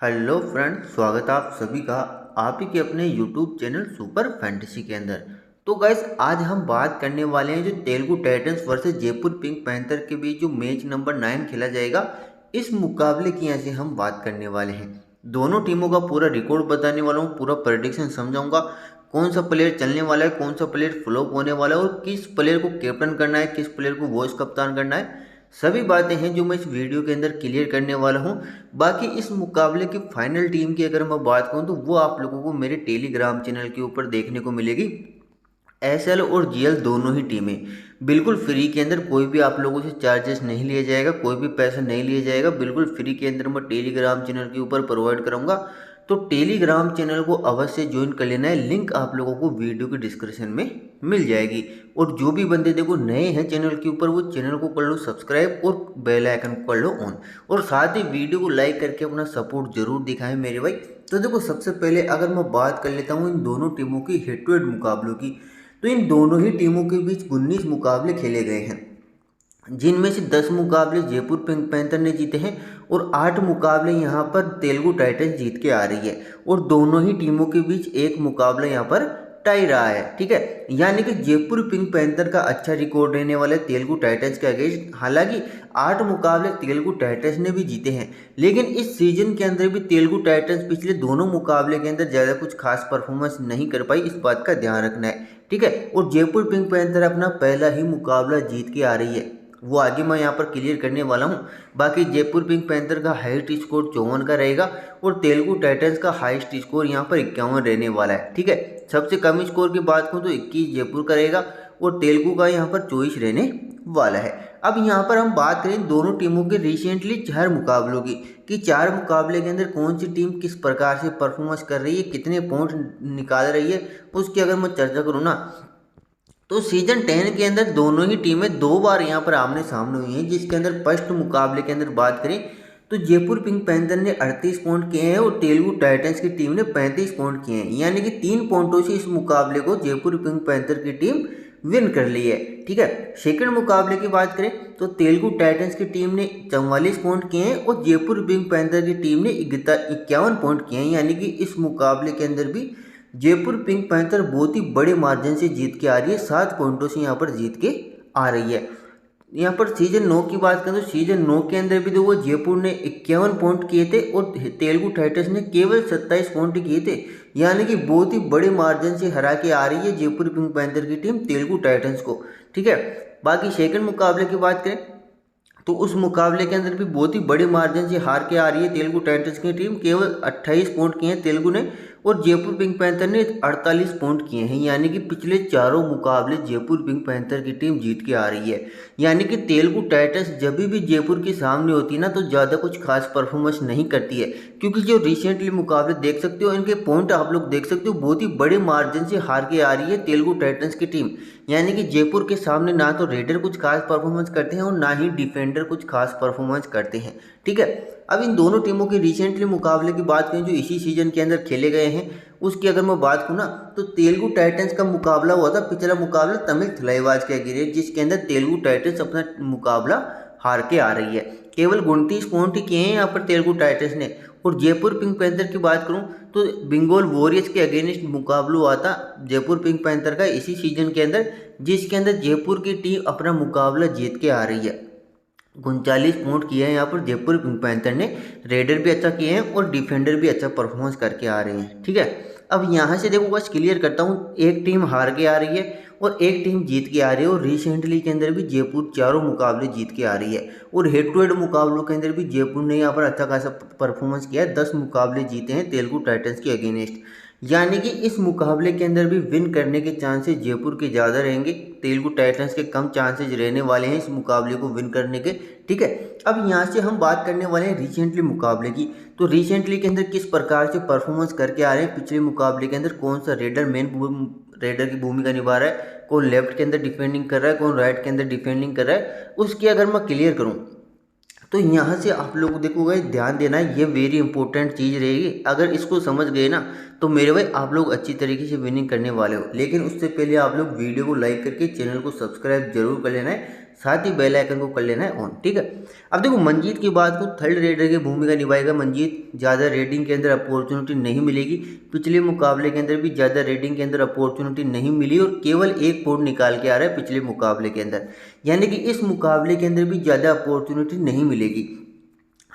Hello friends, स्वागत है आप सभी का आप ही के अपने यूट्यूब चैनल सुपर फैंटेसी के अंदर। तो गाइस, आज हम बात करने वाले हैं जो Telugu Titans versus Jaipur pink panther के बीच जो मैच नंबर 9 खेला जाएगा, इस मुकाबले की यहाँ से हम बात करने वाले हैं। दोनों टीमों का पूरा रिकॉर्ड बताने वाला हूँ, पूरा प्रेडिक्शन समझाऊंगा। कौन सा प्लेयर चलने वाला है, कौन सा प्लेयर फ्लॉप होने वाला है और किस प्लेयर को कैप्टन करना है, किस प्लेयर को वॉइस कप्तान करना है, सभी बातें हैं जो मैं इस वीडियो के अंदर क्लियर करने वाला हूं। बाकी इस मुकाबले की फाइनल टीम की अगर मैं बात करूं तो वो आप लोगों को मेरे टेलीग्राम चैनल के ऊपर देखने को मिलेगी। एसएल और जीएल दोनों ही टीमें बिल्कुल फ्री के अंदर, कोई भी आप लोगों से चार्जेस नहीं लिया जाएगा, कोई भी पैसा नहीं लिया जाएगा, बिल्कुल फ्री के अंदर मैं टेलीग्राम चैनल के ऊपर प्रोवाइड करूंगा। तो टेलीग्राम चैनल को अवश्य ज्वाइन कर लेना है, लिंक आप लोगों को वीडियो के डिस्क्रिप्शन में मिल जाएगी। और जो भी बंदे देखो नए हैं चैनल के ऊपर, वो चैनल को कर लो सब्सक्राइब और बेल आइकन को कर लो ऑन, और साथ ही वीडियो को लाइक करके अपना सपोर्ट जरूर दिखाएं मेरे भाई। तो देखो, सबसे पहले अगर मैं बात कर लेता हूँ इन दोनों टीमों की हेड टू हेड मुकाबलों की, तो इन दोनों ही टीमों के बीच 19 मुकाबले खेले गए हैं, जिनमें से 10 मुकाबले जयपुर पिंक पैंथर ने जीते हैं और 8 मुकाबले यहां पर तेलुगु टाइटंस जीत के आ रही है। और दोनों ही टीमों के बीच एक मुकाबला यहां पर टाई रहा है, ठीक है। यानी कि जयपुर पिंक पैंथर का अच्छा रिकॉर्ड रहने वाले तेलुगु टाइटंस के अगेंस्ट। हालांकि 8 मुकाबले तेलुगु टाइटंस ने भी जीते हैं, लेकिन इस सीजन के अंदर भी तेलुगु टाइटंस पिछले दोनों मुकाबले के अंदर ज़्यादा कुछ खास परफॉर्मेंस नहीं कर पाई, इस बात का ध्यान रखना है, ठीक है। और जयपुर पिंक पैंथर अपना पहला ही मुकाबला जीत के आ रही है, वो आगे मैं यहाँ पर क्लियर करने वाला हूँ। बाकी जयपुर पिंक पैंथर का हाईएस्ट स्कोर 54 का रहेगा और तेलुगु टाइटंस का हाईएस्ट स्कोर यहाँ पर 51 रहने वाला है, ठीक है। सबसे कम स्कोर की बात करूँ तो 21 जयपुर का रहेगा और तेलुगु का यहाँ पर 24 रहने वाला है। अब यहाँ पर हम बात करें दोनों टीमों के रिसेंटली 4 मुकाबलों की, कि 4 मुकाबले के अंदर कौन सी टीम किस प्रकार से परफॉर्मेंस कर रही है, कितने पॉइंट निकाल रही है, उसकी अगर मैं चर्चा करूँ ना, तो सीजन 10 के अंदर दोनों ही टीमें 2 बार यहाँ पर आमने सामने हुई हैं। जिसके अंदर फर्स्ट मुकाबले के अंदर बात करें तो जयपुर पिंक पैंथर ने 38 पॉइंट किए हैं और तेलुगु टाइटंस की टीम ने 35 पॉइंट किए हैं, यानी कि 3 पॉइंटों से इस मुकाबले को जयपुर पिंक पैंथर की टीम विन कर ली है, ठीक है। सेकंड मुकाबले की बात करें तो तेलुगु टाइटंस की टीम ने 44 पॉइंट किए हैं और जयपुर पिंक पैंथर की टीम ने 51 पॉइंट किए हैं, यानी कि इस मुकाबले के अंदर भी जयपुर पिंक पैंथर बहुत ही बड़े मार्जिन से जीत के आ रही है, 7 पॉइंटों से यहाँ पर जीत के आ रही है। यहाँ पर सीजन 9 की बात करें तो सीजन 9 के अंदर भी देखो जयपुर ने 51 पॉइंट किए थे और तेलुगु टाइटंस ने केवल 27 पॉइंट किए थे, यानी कि बहुत ही बड़े मार्जिन से हरा के आ रही है जयपुर पिंक पैंथर की टीम तेलुगु टाइटंस को, ठीक है। बाकी सेकंड मुकाबले की बात करें तो उस मुकाबले के अंदर भी बहुत ही बड़े मार्जिन से हार के आ रही है तेलुगु टाइटंस की टीम, केवल 28 पॉइंट किए हैं तेलुगु ने और जयपुर पिंक पैंथर ने 48 पॉइंट किए हैं, यानी कि पिछले चारों मुकाबले जयपुर पिंक पैंथर की टीम जीत के आ रही है। यानी कि तेलुगु टाइटंस जब भी जयपुर के सामने होती है ना, तो ज़्यादा कुछ खास परफॉर्मेंस नहीं करती है, क्योंकि जो रिसेंटली मुकाबले देख सकते हो, इनके पॉइंट आप लोग देख सकते हो, बहुत ही बड़े मार्जिन से हार के आ रही है तेलुगु टाइटंस की टीम। यानी कि जयपुर के सामने ना तो रेडर कुछ खास परफॉर्मेंस करते हैं और ना ही डिफेंडर कुछ खास परफॉर्मेंस करते हैं, ठीक है। अब इन दोनों टीमों के रिसेंटली मुकाबले की बात करें जो इसी सीजन के अंदर खेले गए हैं, उसकी अगर मैं बात करूँ ना, तो तेलुगु टाइटंस का मुकाबला हुआ था, पिछला मुकाबला तमिल थलाइवाज के अगेंस्ट, जिसके अंदर तेलुगु टाइटंस अपना मुकाबला हार के आ रही है। केवल 29 पॉइंट ही किए हैं यहाँ पर तेलुगु टाइटंस ने। और जयपुर पिंक पैंथर की बात करूँ तो बंगाल वॉरियर्स के अगेंस्ट मुकाबला हुआ था जयपुर पिंक पैंथर का इसी सीजन के अंदर, जिसके अंदर जयपुर की टीम अपना मुकाबला जीत के आ रही है। 39 पॉइंट किए हैं यहाँ पर जयपुर पिंक पैंथर ने, रेडर भी अच्छा किए हैं और डिफेंडर भी अच्छा परफॉर्मेंस करके आ रहे हैं, ठीक है। अब यहाँ से देखो बस क्लियर करता हूँ, एक टीम हार के आ रही है और एक टीम जीत के आ रही है, और रिसेंटली के अंदर भी जयपुर चारों मुकाबले जीत के आ रही है। और हेड टू हेड मुकाबलों के अंदर भी जयपुर ने यहाँ पर अच्छा खासा परफॉर्मेंस किया है, 10 मुकाबले जीते हैं तेलुगु टाइटंस के अगेंस्ट। यानी कि इस मुकाबले के अंदर भी विन करने के चांसेस जयपुर के ज़्यादा रहेंगे, तेलुगु टाइटंस के कम चांसेस रहने वाले हैं इस मुकाबले को विन करने के, ठीक है। अब यहाँ से हम बात करने वाले हैं रिसेंटली मुकाबले की, तो रिसेंटली के अंदर किस प्रकार से परफॉर्मेंस करके आ रहे हैं, पिछले मुकाबले के अंदर कौन सा रेडर मेन रेडर की भूमिका निभा रहा है, कौन लेफ्ट के अंदर डिफेंडिंग कर रहा है, कौन राइट के अंदर डिफेंडिंग कर रहा है, उसकी अगर मैं क्लियर करूँ तो यहाँ से आप लोग देखोगे, ध्यान देना है, ये वेरी इंपॉर्टेंट चीज़ रहेगी। अगर इसको समझ गए ना तो मेरे भाई आप लोग अच्छी तरीके से विनिंग करने वाले हो। लेकिन उससे पहले आप लोग वीडियो को लाइक करके चैनल को सब्सक्राइब जरूर कर लेना है, साथ ही बेल आइकन को कर लेना है ऑन। ठीक है, अब देखो मंजीत की बात को, थर्ड रेडर की भूमिका निभाएगा मंजीत। ज़्यादा रेटिंग के अंदर अपॉर्चुनिटी नहीं मिलेगी, पिछले मुकाबले के अंदर भी ज़्यादा रेटिंग के अंदर अपॉर्चुनिटी नहीं मिली और केवल 1 पॉइंट निकाल के आ रहा है पिछले मुकाबले के अंदर, यानी कि इस मुकाबले के अंदर भी ज़्यादा अपॉर्चुनिटी नहीं मिलेगी।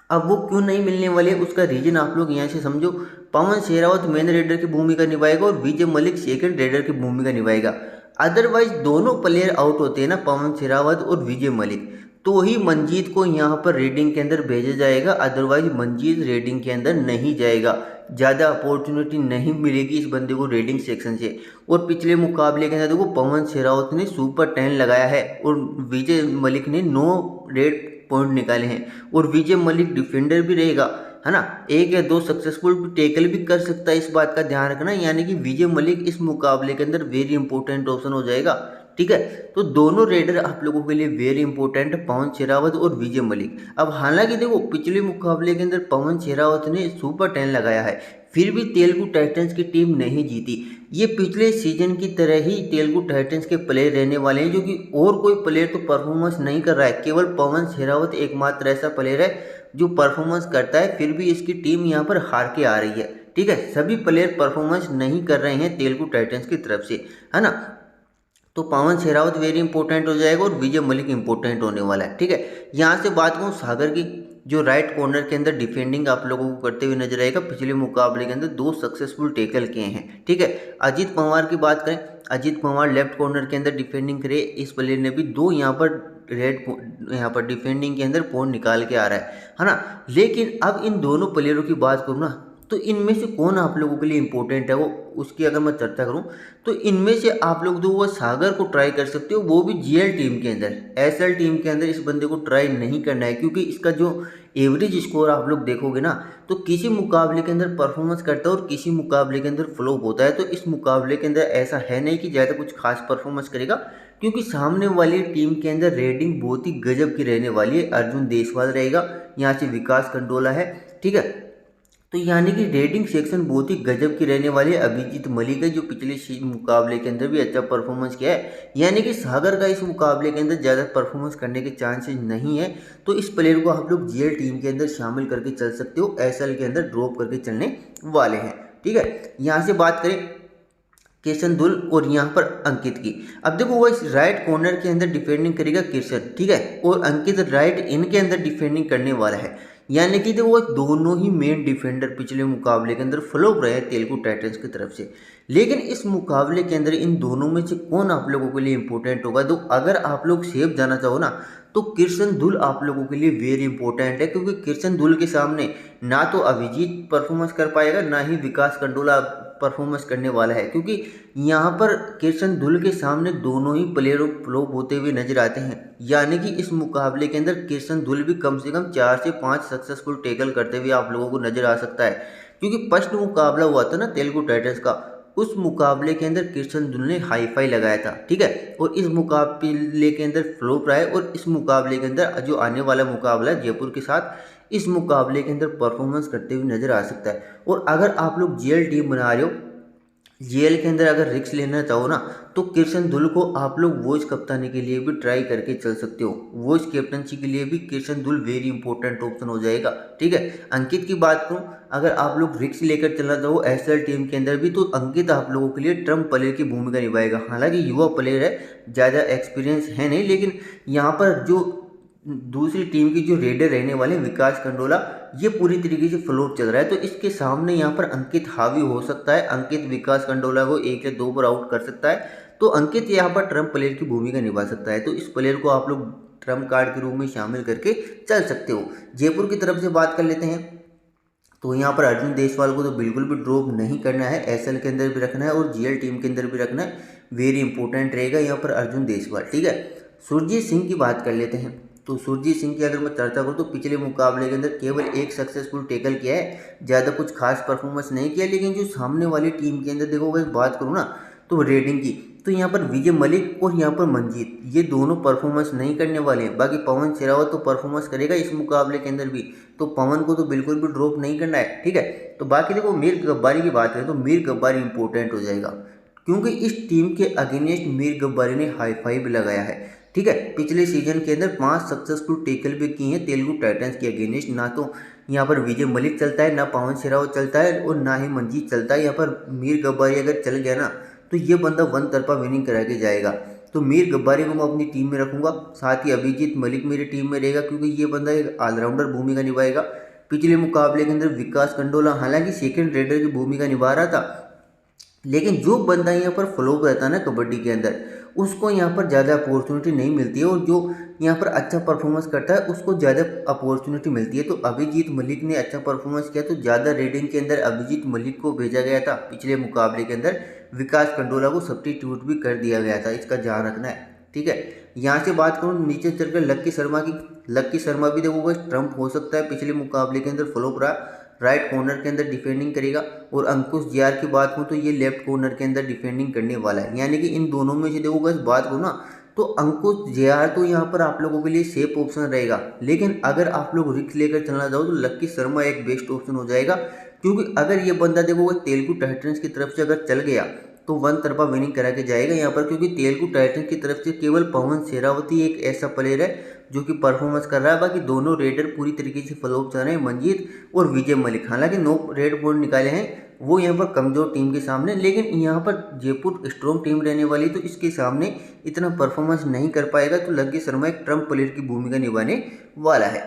अब वो क्यों नहीं मिलने वाले, उसका रीजन आप लोग यहाँ से समझो। पवन शेरावत मेन रेडर की भूमिका निभाएगा और विजय मलिक सेकंड रेडर की भूमिका निभाएगा। अदरवाइज दोनों प्लेयर आउट होते हैं ना, पवन शेरावत और विजय मलिक, तो ही मंजीत को यहाँ पर रेडिंग के अंदर भेजा जाएगा। अदरवाइज मंजीत रेडिंग के अंदर नहीं जाएगा, ज़्यादा अपॉर्चुनिटी नहीं मिलेगी इस बंदे को रेडिंग सेक्शन से। और पिछले मुकाबले के अंदर देखो पवन शेरावत ने सुपर 10 लगाया है और विजय मलिक ने 9 रेड पॉइंट निकाले हैं। और विजय मलिक डिफेंडर भी रहेगा, है ना, 1 या 2 सक्सेसफुल टैकल भी कर सकता है, इस बात का ध्यान रखना। यानी कि विजय मलिक इस मुकाबले के अंदर वेरी इंपॉर्टेंट ऑप्शन हो जाएगा। ठीक है, तो दोनों रेडर आप लोगों के लिए वेरी इंपॉर्टेंट है, पवन शेरावत और विजय मलिक। अब हालांकि देखो पिछले मुकाबले के अंदर पवन शेरावत ने सुपर 10 लगाया है, फिर भी तेलुगु टाइटंस की टीम नहीं जीती। ये पिछले सीजन की तरह ही तेलुगु टाइटंस के प्लेयर रहने वाले हैं, जो कि और कोई प्लेयर तो परफॉर्मेंस नहीं कर रहा है, केवल पवन शेरावत एकमात्र ऐसा प्लेयर है जो परफॉर्मेंस करता है, फिर भी इसकी टीम यहाँ पर हार के आ रही है। ठीक है, सभी प्लेयर परफॉर्मेंस नहीं कर रहे हैं तेलुगु टाइटंस की तरफ से, है ना। तो पवन शेरावत वेरी इंपॉर्टेंट हो जाएगा और विजय मलिक इंपॉर्टेंट होने वाला है। ठीक है, यहाँ से बात करूँ सागर की, जो राइट कॉर्नर के अंदर डिफेंडिंग आप लोगों को करते हुए नजर आएगा। पिछले मुकाबले के अंदर 2 सक्सेसफुल टैकल किए हैं। ठीक है, अजीत पवार की बात करें, अजीत पवार लेफ्ट कॉर्नर के अंदर डिफेंडिंग करे, इस प्लेयर ने भी 2 यहाँ पर डिफेंडिंग के अंदर पॉइंट निकाल के आ रहा है ना। लेकिन अब इन दोनों प्लेयरों की बात करूँ ना, तो इनमें से कौन आप लोगों के लिए इंपॉर्टेंट है, वो उसकी अगर मैं चर्चा करूं तो इनमें से आप लोग जो वो सागर को ट्राई कर सकते हो, वो भी जीएल टीम के अंदर। एसएल टीम के अंदर इस बंदे को ट्राई नहीं करना है, क्योंकि इसका जो एवरेज स्कोर आप लोग देखोगे ना, तो किसी मुकाबले के अंदर परफॉर्मेंस करता है और किसी मुकाबले के अंदर फ्लॉप होता है। तो इस मुकाबले के अंदर ऐसा है नहीं कि ज़्यादा कुछ खास परफॉर्मेंस करेगा, क्योंकि सामने वाली टीम के अंदर रेटिंग बहुत ही गजब की रहने वाली है। अर्जुन देसवाल रहेगा, यहाँ से विकास कंडोला है। ठीक है, तो यानी कि रेटिंग सेक्शन बहुत ही गजब की रहने वाली है। अभिजीत मलिक है, जो पिछले मुकाबले के अंदर भी अच्छा परफॉर्मेंस किया है, यानी कि सागर का इस मुकाबले के अंदर ज़्यादा परफॉर्मेंस करने के चांसेस नहीं है। तो इस प्लेयर को आप लोग जीएल टीम के अंदर शामिल करके चल सकते हो, एसएल के अंदर ड्रॉप करके चलने वाले हैं। ठीक है, यहाँ से बात करें किशन दुल और यहाँ पर अंकित की। अब देखो वो इस राइट कॉर्नर के अंदर डिफेंडिंग करेगा किशन, ठीक है, और अंकित राइट इनके अंदर डिफेंडिंग करने वाला है। यानी कि देखो वो दोनों ही मेन डिफेंडर पिछले मुकाबले के अंदर फ्लॉप रहे तेलुगु टाइटंस की तरफ से। लेकिन इस मुकाबले के अंदर इन दोनों में से कौन आप लोगों के लिए इंपॉर्टेंट होगा, तो अगर आप लोग सेफ जाना चाहो ना, तो किशन दुल आप लोगों के लिए वेरी इंपॉर्टेंट है। क्योंकि किशन दुल के सामने ना तो अभिजीत परफॉर्मेंस कर पाएगा, ना ही विकास कंडोला परफॉर्मेंस करने वाला है, क्योंकि यहाँ पर किशन दुल के सामने दोनों ही प्लेयर फ्लॉप होते हुए नजर आते हैं। यानी कि इस मुकाबले के अंदर किशन दुल भी कम से कम 4 से 5 सक्सेसफुल टैकल करते हुए आप लोगों को नजर आ सकता है। क्योंकि फर्स्ट मुकाबला हुआ था ना तेलुगु टाइटंस का, उस मुकाबले के अंदर किशन दुल ने हाईफाई लगाया था। ठीक है, और इस मुकाबले के अंदर फ्लॉप रहा है, और इस मुकाबले के अंदर जो आने वाला मुकाबला है जयपुर के साथ, इस मुकाबले के अंदर परफॉर्मेंस करते हुए नजर आ सकता है। और अगर आप लोग जीएल टीम बना रहे हो, जीएल के अंदर अगर रिस्क लेना चाहो ना, तो किशन दुल को आप लोग वॉइस कप्तानी के लिए भी ट्राई करके चल सकते हो। वॉइस कैप्टनसी के लिए भी किशन दुल वेरी इंपॉर्टेंट ऑप्शन हो जाएगा। ठीक है, अंकित की बात करूं, अगर आप लोग रिस्क लेकर चलना चाहो एसएल टीम के अंदर भी, तो अंकित आप लोगों के लिए ट्रम्प प्लेयर की भूमिका निभाएगा। हालांकि युवा प्लेयर है, ज़्यादा एक्सपीरियंस है नहीं, लेकिन यहाँ पर जो दूसरी टीम की जो रेडर रहने वाले विकास कंडोला, ये पूरी तरीके से फ्लोप चल रहा है, तो इसके सामने यहाँ पर अंकित हावी हो सकता है। अंकित विकास कंडोला को 1 या 2 पर आउट कर सकता है, तो अंकित यहाँ पर ट्रम्प प्लेयर की भूमिका निभा सकता है। तो इस प्लेयर को आप लोग ट्रम्प कार्ड के रूप में शामिल करके चल सकते हो। जयपुर की तरफ से बात कर लेते हैं, तो यहाँ पर अर्जुन देसवाल को तो बिल्कुल भी ड्रॉप नहीं करना है, एसएल के अंदर भी रखना है और जीएल टीम के अंदर भी रखना है। वेरी इंपॉर्टेंट रहेगा यहाँ पर अर्जुन देसवाल। ठीक है, सुरजीत सिंह की बात कर लेते हैं। तो सुरजीत सिंह की अगर मैं चर्चा करूँ, तो पिछले मुकाबले के अंदर केवल 1 सक्सेसफुल टैकल किया है, ज़्यादा कुछ खास परफॉर्मेंस नहीं किया। लेकिन जो सामने वाली टीम के अंदर देखो, अगर बात करूँ ना, तो रेटिंग की, तो यहाँ पर विजय मलिक और यहाँ पर मंजीत, ये दोनों परफॉर्मेंस नहीं करने वाले हैं। बाकी पवन शेरावत तो परफॉर्मेंस करेगा इस मुकाबले के अंदर भी, तो पवन को तो बिल्कुल भी ड्रॉप नहीं करना है। ठीक है, तो बाकी देखो मीर गब्बारी की बात करें, तो मीर गब्बारी इंपॉर्टेंट हो जाएगा, क्योंकि इस टीम के अगेंस्ट मीर गब्बारी ने हाई फाई भी लगाया है। ठीक है। पिछले सीजन के अंदर 5 सक्सेसफुल टैकल भी किए हैं तेलुगु टाइटंस के अगेंस्ट। ना तो यहाँ पर विजय मलिक चलता है, ना पवन शेरावत चलता है और ना ही मंजीत चलता है। यहाँ पर मीर गब्बारी अगर चल गया ना तो ये बंदा वन तरफा विनिंग करा के जाएगा। तो मीर गब्बारी को मैं अपनी टीम में रखूंगा, साथ ही अभिजीत मलिक मेरी टीम में रहेगा क्योंकि ये बंदा एक ऑलराउंडर भूमिका निभाएगा। पिछले मुकाबले के अंदर विकास कंडोला हालांकि सेकंड रेडर की भूमिका निभा रहा था, लेकिन जो बंदा यहाँ पर फ्लॉप रहता है ना कबड्डी के अंदर, उसको यहाँ पर ज़्यादा अपॉर्चुनिटी नहीं मिलती है, और जो यहाँ पर अच्छा परफॉर्मेंस करता है उसको ज़्यादा अपॉर्चुनिटी मिलती है। तो अभिजीत मलिक ने अच्छा परफॉर्मेंस किया तो ज़्यादा रेटिंग के अंदर अभिजीत मलिक को भेजा गया था। पिछले मुकाबले के अंदर विकास कंडोला को सब्स्टिट्यूट भी कर दिया गया था, इसका ध्यान रखना है। ठीक है, यहाँ से बात करूँ नीचे चलकर लक्की शर्मा की। लक्की शर्मा भी देखो बस ट्रम्प हो सकता है, पिछले मुकाबले के अंदर फ्लॉप रहा, राइट कॉर्नर के अंदर डिफेंडिंग करेगा। और अंकुश जियार की बात करूँ तो ये लेफ्ट कॉर्नर के अंदर डिफेंडिंग करने वाला है। यानी कि इन दोनों में से देखो बस बात करूँ ना तो अंकुश जियार तो यहाँ पर आप लोगों के लिए सेफ ऑप्शन रहेगा, लेकिन अगर आप लोग रिस्क लेकर चलना चाहो तो लक्की शर्मा एक बेस्ट ऑप्शन हो जाएगा। क्योंकि अगर ये बंदा देखो तेलुगु टाइटंस की तरफ से अगर चल गया तो वन तरफा विनिंग करा के जाएगा यहाँ पर, क्योंकि तेलुगु टाइटंस की तरफ से केवल पवन शेरावती एक ऐसा प्लेयर है जो कि परफॉर्मेंस कर रहा है। बाकी दोनों रेडर पूरी तरीके से फ्लॉप चल रहे हैं, मंजीत और विजय मलिक। हालांकि 9 रेड पॉइंट निकाले हैं वो यहाँ पर कमजोर टीम के सामने, लेकिन यहाँ पर जयपुर स्ट्रॉन्ग टीम रहने वाली तो इसके सामने इतना परफॉर्मेंस नहीं कर पाएगा। तो लक्की शर्मा एक ट्रम्प प्लेयर की भूमिका निभाने वाला है।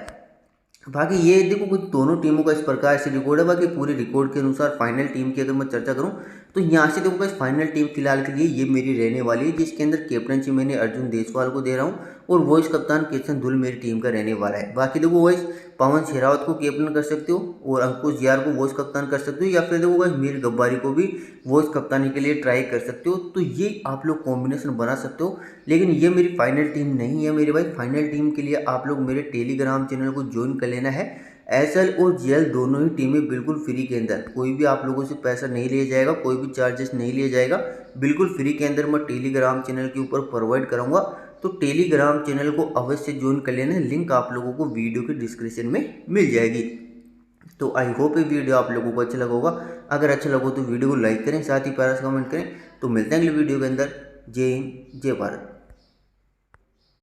बाकी ये देखो कुछ दोनों टीमों का इस प्रकार से रिकॉर्ड है। बाकी पूरे रिकॉर्ड के अनुसार फाइनल टीम की अगर मैं चर्चा करूं तो यहाँ से देखो इस फाइनल टीम फिलहाल के लिए ये मेरी रहने वाली है, जिसके अंदर कैप्टनसी मैंने अर्जुन देसवाल को दे रहा हूँ और वॉइस कप्तान किशन धुल मेरी टीम का रहने वाला है। बाकी देखो वॉइस पवन शेरावत को कैप्टन कर सकते हो और अंकुश जियार को वॉइस कप्तान कर सकते हो, या फिर देखो वॉइस मीर गब्बारी को भी वॉइस कप्तानी के लिए ट्राई कर सकते हो। तो ये आप लोग कॉम्बिनेशन बना सकते हो, लेकिन ये मेरी फाइनल टीम नहीं है मेरे भाई। फाइनल टीम के लिए आप लोग मेरे टेलीग्राम चैनल को ज्वाइन कर लेना है। एसएल और जीएल दोनों ही टीमें बिल्कुल फ्री के अंदर, कोई भी आप लोगों से पैसा नहीं लिया जाएगा, कोई भी चार्जेस नहीं लिया जाएगा, बिल्कुल फ्री के अंदर मैं टेलीग्राम चैनल के ऊपर प्रोवाइड कराऊंगा। तो टेलीग्राम चैनल को अवश्य ज्वाइन कर लेना, लिंक आप लोगों को वीडियो के डिस्क्रिप्शन में मिल जाएगी। तो आई होप ये वीडियो आप लोगों को अच्छा लगा होगा। अगर अच्छा लगा तो वीडियो को लाइक करें, साथ ही प्यारा सा कमेंट करें। तो मिलते हैं अगले वीडियो के अंदर। जय हिंद, जय भारत।